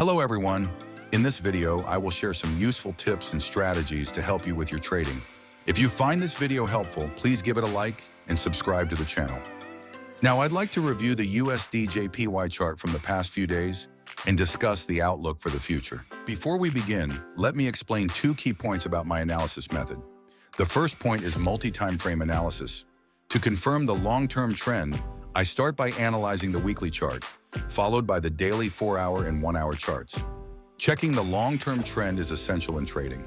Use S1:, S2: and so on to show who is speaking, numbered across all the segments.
S1: Hello everyone. In this video, I will share some useful tips and strategies to help you with your trading. If you find this video helpful, please give it a like and subscribe to the channel. Now, I'd like to review the USDJPY chart from the past few days and discuss the outlook for the future. Before we begin, let me explain two key points about my analysis method. The first point is multi-time frame analysis. To confirm the long-term trend, I start by analyzing the weekly chart, followed by the daily 4-hour and 1-hour charts. Checking the long-term trend is essential in trading.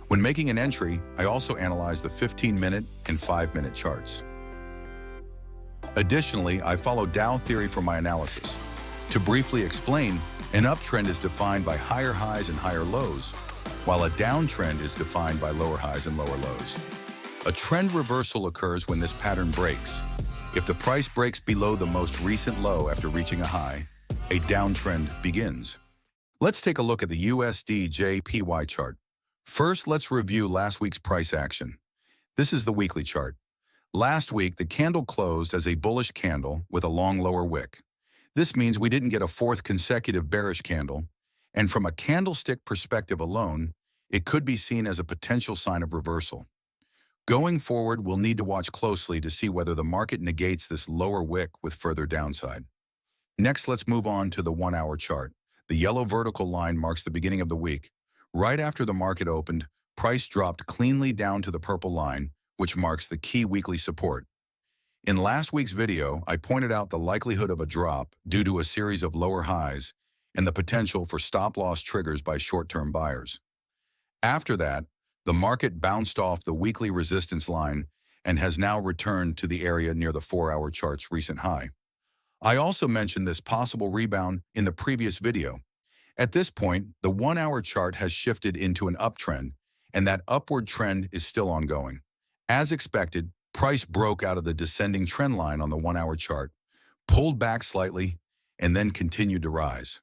S1: When making an entry, I also analyze the 15-minute and 5-minute charts. Additionally, I follow Dow Theory for my analysis. To briefly explain, an uptrend is defined by higher highs and higher lows, while a downtrend is defined by lower highs and lower lows. A trend reversal occurs when this pattern breaks. If the price breaks below the most recent low after reaching a high, a downtrend begins. Let's take a look at the USDJPY chart. First, let's review last week's price action. This is the weekly chart. Last week, the candle closed as a bullish candle with a long lower wick. This means we didn't get a fourth consecutive bearish candle, and from a candlestick perspective alone, it could be seen as a potential sign of reversal. Going forward, we'll need to watch closely to see whether the market negates this lower wick with further downside. Next, let's move on to the 1-hour chart. The yellow vertical line marks the beginning of the week. Right after the market opened, price dropped cleanly down to the purple line, which marks the key weekly support. In last week's video, I pointed out the likelihood of a drop due to a series of lower highs and the potential for stop-loss triggers by short-term buyers. After that, the market bounced off the weekly resistance line and has now returned to the area near the 4-hour chart's recent high. I also mentioned this possible rebound in the previous video. At this point, the 1-hour chart has shifted into an uptrend, and that upward trend is still ongoing. As expected, price broke out of the descending trend line on the 1-hour chart, pulled back slightly, and then continued to rise.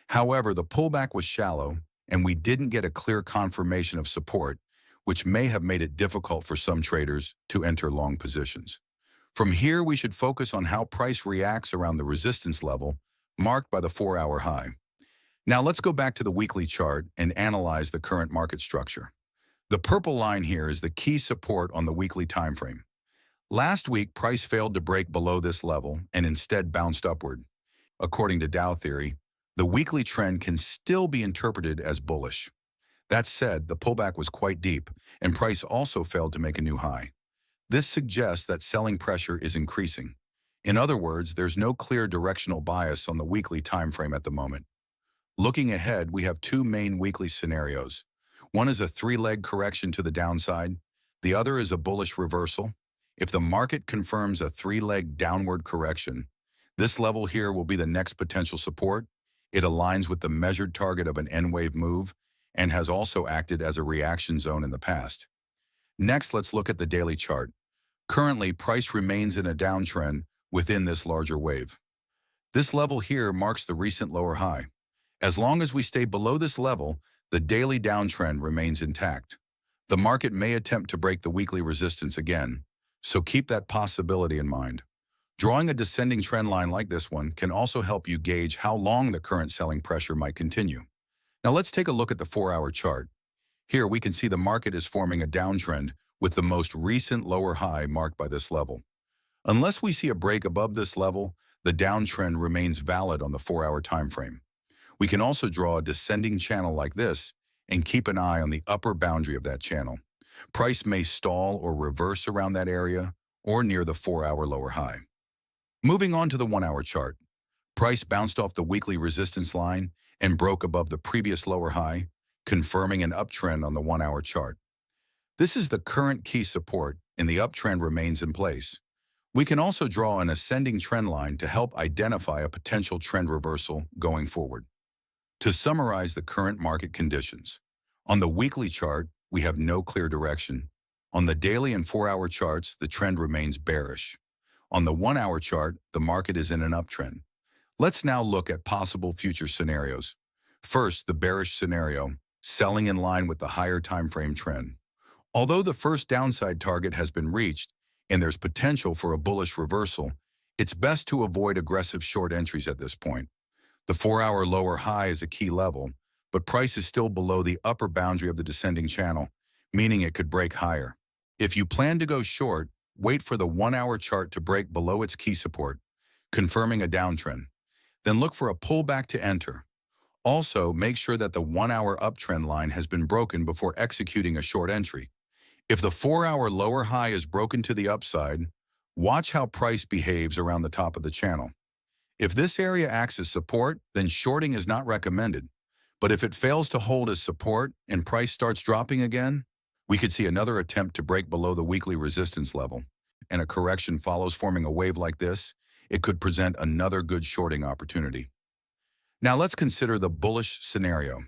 S1: However, the pullback was shallow, and we didn't get a clear confirmation of support, which may have made it difficult for some traders to enter long positions. From here, we should focus on how price reacts around the resistance level marked by the 4-hour high. Now let's go back to the weekly chart and analyze the current market structure. The purple line here is the key support on the weekly time frame. Last week, price failed to break below this level and instead bounced upward. According to Dow Theory, the weekly trend can still be interpreted as bullish. That said, the pullback was quite deep, and price also failed to make a new high. This suggests that selling pressure is increasing. In other words, there's no clear directional bias on the weekly time frame at the moment. Looking ahead, we have two main weekly scenarios. One is a 3-leg correction to the downside. The other is a bullish reversal. If the market confirms a 3-leg downward correction, this level here will be the next potential support. It aligns with the measured target of an N-wave move and has also acted as a reaction zone in the past. Next, let's look at the daily chart. Currently, price remains in a downtrend within this larger wave. This level here marks the recent lower high. As long as we stay below this level, the daily downtrend remains intact. The market may attempt to break the weekly resistance again, so keep that possibility in mind. Drawing a descending trend line like this one can also help you gauge how long the current selling pressure might continue. Now let's take a look at the 4-hour chart. Here we can see the market is forming a downtrend with the most recent lower high marked by this level. Unless we see a break above this level, the downtrend remains valid on the 4-hour time frame. We can also draw a descending channel like this and keep an eye on the upper boundary of that channel. Price may stall or reverse around that area or near the 4-hour lower high. Moving on to the 1-hour chart. Price bounced off the weekly resistance line and broke above the previous lower high, confirming an uptrend on the 1-hour chart. This is the current key support, and the uptrend remains in place. We can also draw an ascending trend line to help identify a potential trend reversal going forward. To summarize the current market conditions, on the weekly chart, we have no clear direction. On the daily and 4-hour charts, the trend remains bearish. On the 1-hour chart, the market is in an uptrend. Let's now look at possible future scenarios. First, the bearish scenario, selling in line with the higher time frame trend. Although the first downside target has been reached and there's potential for a bullish reversal, it's best to avoid aggressive short entries at this point. The 4-hour lower high is a key level, but price is still below the upper boundary of the descending channel, meaning it could break higher. If you plan to go short, wait for the 1-hour chart to break below its key support, confirming a downtrend. Then look for a pullback to enter. Also, make sure that the 1-hour uptrend line has been broken before executing a short entry. If the 4-hour lower high is broken to the upside, watch how price behaves around the top of the channel. If this area acts as support, then shorting is not recommended. But if it fails to hold as support and price starts dropping again, we could see another attempt to break below the weekly resistance level, and a correction follows. Forming a wave like this, it could present another good shorting opportunity. Now let's consider the bullish scenario.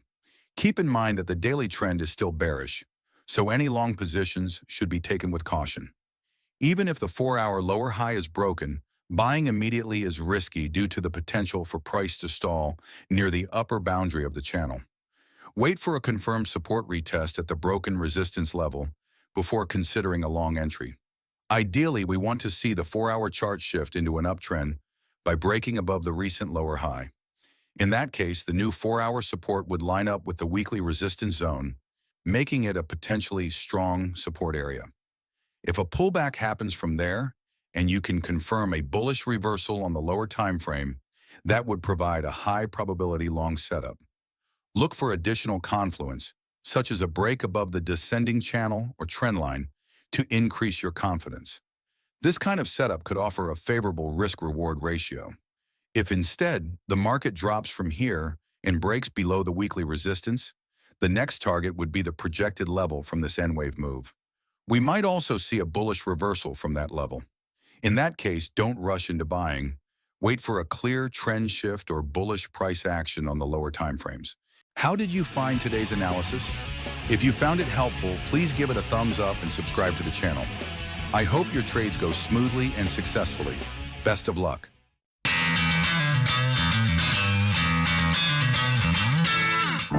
S1: Keep in mind that the daily trend is still bearish, so any long positions should be taken with caution. Even if the 4-hour lower high is broken, buying immediately is risky due to the potential for price to stall near the upper boundary of the channel. Wait for a confirmed support retest at the broken resistance level before considering a long entry. Ideally, we want to see the 4-hour chart shift into an uptrend by breaking above the recent lower high. In that case, the new 4-hour support would line up with the weekly resistance zone, making it a potentially strong support area. If a pullback happens from there, and you can confirm a bullish reversal on the lower time frame, that would provide a high probability long setup. Look for additional confluence, such as a break above the descending channel or trend line, to increase your confidence. This kind of setup could offer a favorable risk-reward ratio. If instead the market drops from here and breaks below the weekly resistance, the next target would be the projected level from this N-wave move. We might also see a bullish reversal from that level. In that case, don't rush into buying. Wait for a clear trend shift or bullish price action on the lower timeframes. How did you find today's analysis? If you found it helpful, please give it a thumbs up and subscribe to the channel. I hope your trades go smoothly and successfully. Best of luck.